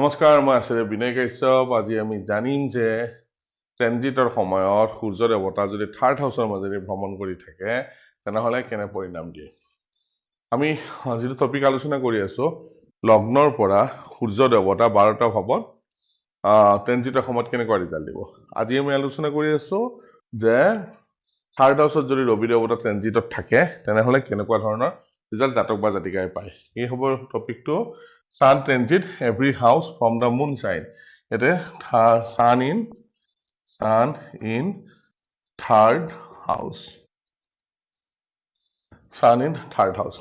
নমস্কাৰ, মই আচাৰ্য বিনয় কাশ্যপ। আজি আমি জানিম যে ট্ৰেনজিটৰ সময়ত সূৰ্য দেৱতা যদি থাৰ্ড হাউচৰ মাজেৰে ভ্ৰমণ কৰি থাকে তেনেহ'লে কেনে পৰিণাম দিয়ে। আমি যিটো টপিক আলোচনা কৰি আছো, লগ্নৰ পৰা সূৰ্য দেৱতা 12টা ভাৱত ট্ৰেনজিটৰ সময়ত কেনেকুৱা ৰিজাল্ট দিব। আজি আমি আলোচনা কৰি আছো যে থাৰ্ড হাউচত যদি ৰবি দেৱতা ট্ৰেনজিটত থাকে তেনেহ'লে কেনেকুৱা ধৰণৰ ৰিজাল্ট জাতক বা জাতিকাই পায়। এই হ'ব টপিকটো। Sun transit every house from the moon side. It is sun in third house. Sun in third house.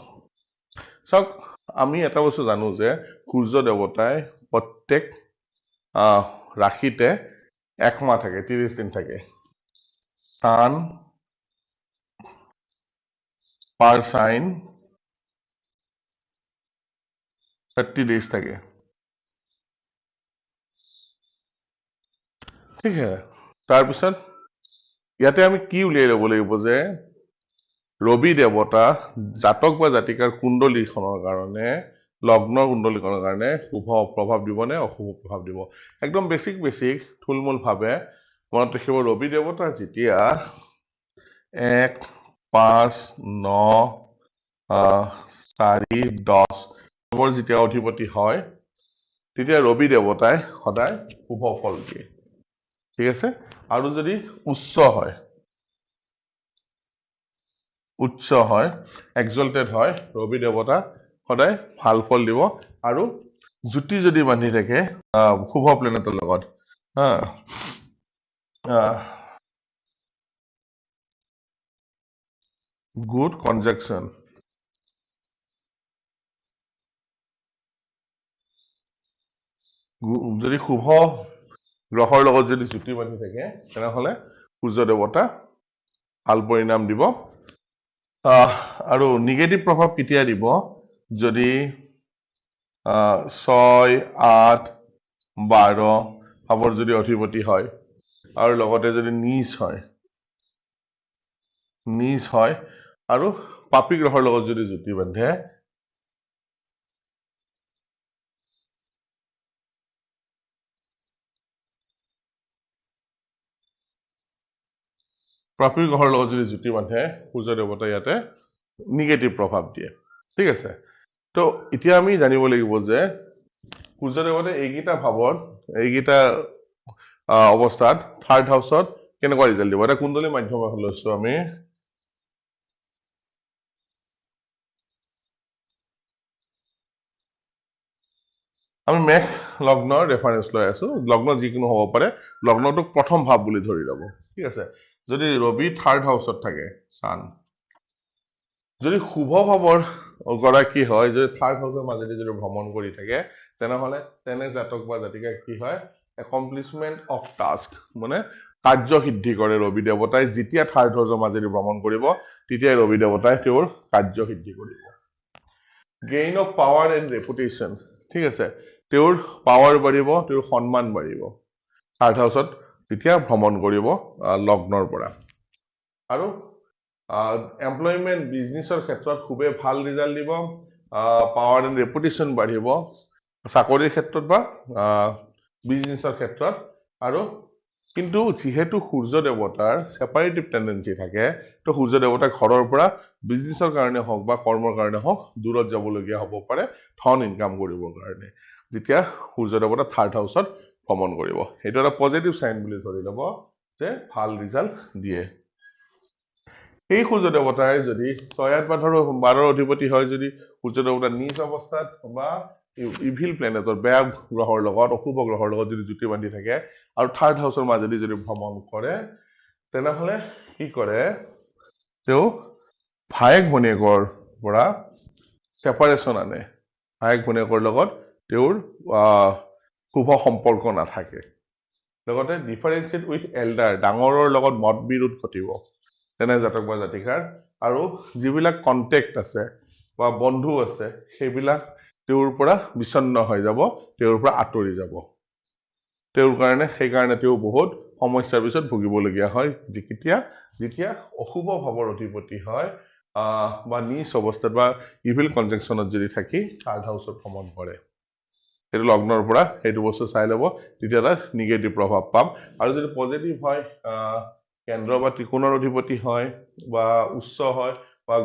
So, আমি এটা বস্তু জানো যে সূৰ্য দেৱতাই প্ৰত্যেক ৰাশিতে এক মাহ থাকে, 30 দিন থাকে। Sun per sign 30 days থাকে। ঠিক আছে, তাৰপিছত ইয়াতে আমি কি উলিয়াই ল'ব লাগিব যে ৰবি দেৱতা জাতক বা জাতিকাৰ কুণ্ডলীখনৰ কাৰণে, লগ্নৰ কুণ্ডলীখনৰ কাৰণে শুভ প্ৰভাৱ দিব নে অশুভ প্ৰভাৱ দিব। একদম বেছিক থুলমূলভাৱে মনত ৰাখিব। ৰবি দেৱতা যেতিয়া 1, 5, 9, 4, 10 যেতিয়া অধিপতি হয় তেতিয়া ৰবি দেৱতাই সদায় শুভ ফল দিয়ে। ঠিক আছে, আৰু যদি উচ্চ হয় এক্সল্টেড হয়, ৰবি দেৱতা সদায় ভাল ফল দিব। আৰু জ্যোতি যদি বান্ধি থাকে শুভ প্লেনেটৰ লগত, গুড কনজাংশন, যদি শুভ গ্ৰহৰ লগত যদি জ্যোতি বান্ধি থাকে তেনেহ'লে সূৰ্য দেৱতা ভাল পৰিণাম দিব। আৰু নিগেটিভ প্ৰভাৱ কেতিয়া দিব, যদি 6, 8, 12 ভাৱৰ যদি অধিপতি হয় আৰু লগতে যদি নিজ হয় আৰু পাপী গ্ৰহৰ লগত যদি জ্যোতি বান্ধে, পাপী গ্ৰহৰ লগত যদি জ্যোতি বান্ধে সূৰ্য দেৱতাই ইয়াতে নিগেটিভ প্ৰভাৱ দিয়ে। ঠিক আছে, তো এতিয়া আমি জানিব লাগিব যে সূৰ্য দেৱতাই এইকেইটা ভাৱত, এইকেইটা অৱস্থাত থাৰ্ড হাউচত কেনেকুৱা ৰিজাল্ট দিব। এটা কুণ্ডলী মাধ্যমত লৈছো আমি। মেঘ লগ্নৰ ৰেফাৰেঞ্চ লৈ আছো। লগ্ন যিকোনো হ'ব পাৰে, লগ্নটোক প্ৰথম ভাৱ বুলি ধৰি ল'ব। ঠিক আছে, যদি ৰবি থাৰ্ড হাউচত থাকে, চান যদি শুভ ভাৱৰ গৰাকী হয়, যদি থাৰ্ড হাউচৰ মাজেদি যদি ভ্ৰমণ কৰি থাকে তেনেহ'লে তেনে জাতক বা জাতিকা কি হয়, একমপ্লিছমেণ্ট অফ টাস্ক, মানে কাৰ্য সিদ্ধি কৰে ৰবি দেৱতাই। যেতিয়া থাৰ্ড হাউচৰ মাজেদি ভ্ৰমণ কৰিব তেতিয়াই ৰবি দেৱতাই তেওঁৰ কাৰ্য সিদ্ধি কৰিব। Gain of power and reputation, ঠিক আছে, তেওঁৰ পাৱাৰ বাঢ়িব, তেওঁৰ সন্মান বাঢ়িব থাৰ্ড হাউচত যেতিয়া ভ্ৰমণ কৰিব লগ্নৰ পৰা। আৰু এমপ্লয়মেণ্ট, বিজনেছৰ ক্ষেত্ৰত খুবেই ভাল ৰিজাল্ট দিব। পাৱাৰ এণ্ড ৰেপুটেশ্যন বাঢ়িব চাকৰিৰ ক্ষেত্ৰত বা বিজনেছৰ ক্ষেত্ৰত। আৰু কিন্তু যিহেতু সূৰ্য দেৱতাৰ ছেপাৰেটিভ টেণ্ডেঞ্চি থাকে, তো সূৰ্য দেৱতাৰ ঘৰৰ পৰা বিজনেছৰ কাৰণে হওক বা কৰ্মৰ কাৰণে হওক দূৰত যাবলগীয়া হ'ব পাৰে ধন ইনকাম কৰিবৰ কাৰণে, যেতিয়া সূৰ্য দেৱতা থাৰ্ড হাউচত ভ্ৰমণ কৰিব। সেইটো এটা পজিটিভ চাইন বুলি ধৰি ল'ব যে ভাল ৰিজাল্ট দিয়ে। এই সূৰ্য দেৱতাই যদি 6, 8, 12 অধিপতি হয়, যদি সূৰ্য দেৱতা নিজ অৱস্থাত বা ইভিল প্লেনেটৰ বেয়া গ্ৰহৰ লগত, অশুভ গ্ৰহৰ লগত যদি জ্যোতি বান্ধি থাকে আৰু থাৰ্ড হাউচৰ মাজেদি যদি ভ্ৰমণ কৰে তেনেহ'লে কি কৰে, তেওঁ ভায়েক ভনীয়েকৰ পৰা ছেপাৰেশ্যন আনে। ভায়েক ভনীয়েকৰ লগত তেওঁৰ শুভ সম্পৰ্ক নাথাকে। লগতে ডিফাৰেঞ্চিয়েট উইথ এল্ডাৰ, ডাঙৰৰ লগত মত বিৰোধ ঘটিব তেনে জাতক বা জাতিকাৰ। আৰু যিবিলাক কণ্টেক্ট আছে বা বন্ধু আছে সেইবিলাক তেওঁৰ পৰা বিচ্ছন্ন হৈ যাব, তেওঁৰ পৰা আঁতৰি যাব। সেইকাৰণে তেওঁ বহুত সমস্যাৰ পিছত ভুগিবলগীয়া হয় যেতিয়া অশুভ ভাৱৰ অধিপতি হয় বা নিজ অৱস্থাত বা ইভিল কনজাংচনত যদি থাকি থাৰ্ড হাউচত ভ্ৰমণ কৰে। সেইটো লগ্নৰ পৰা সেইটো বস্তু চাই ল'ব, তেতিয়া তাৰ নিগেটিভ প্ৰভাৱ পাম। আৰু যদি পজিটিভ হয়, কেন্দ্ৰ বা ত্ৰিকোণৰ অধিপতি হয় বা উচ্চ হয় বা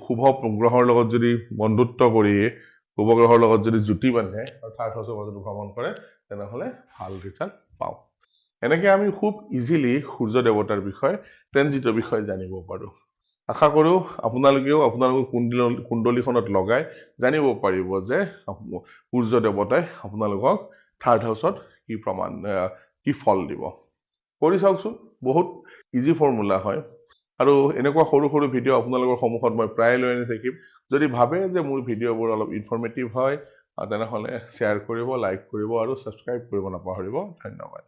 শুভ গ্ৰহৰ লগত যদি বন্ধুত্ব কৰি শুভ গ্ৰহৰ লগত যদি জুতি বান্ধে আৰু থাৰ্ড হাউচৰ মাজত ভ্ৰমণ কৰে, তেনেহ'লে ভাল ৰিজাল্ট পাওঁ। এনেকৈ আমি খুব ইজিলি সূৰ্য দেৱতাৰ বিষয়ে, ট্ৰেনজিটৰ বিষয়ে জানিব পাৰোঁ। আশা কৰোঁ আপোনালোকেও আপোনালোকৰ কুণ্ডলীখনত লগাই জানিব পাৰিব যে সূৰ্য দেৱতাই আপোনালোকক থাৰ্ড হাউচত কি ফল দিব। কৰি চাওকচোন, বহুত ইজি ফৰ্মুলা হয়। আৰু এনেকুৱা সৰু সৰু ভিডিঅ' আপোনালোকৰ সন্মুখত মই প্ৰায় লৈ আনি থাকিম। যদি ভাবে যে মোৰ ভিডিঅ'বোৰ অলপ ইনফৰ্মেটিভ হয়, তেনেহ'লে শ্বেয়াৰ কৰিব, লাইক কৰিব আৰু ছাবস্ক্ৰাইব কৰিব নাপাহৰিব। ধন্যবাদ।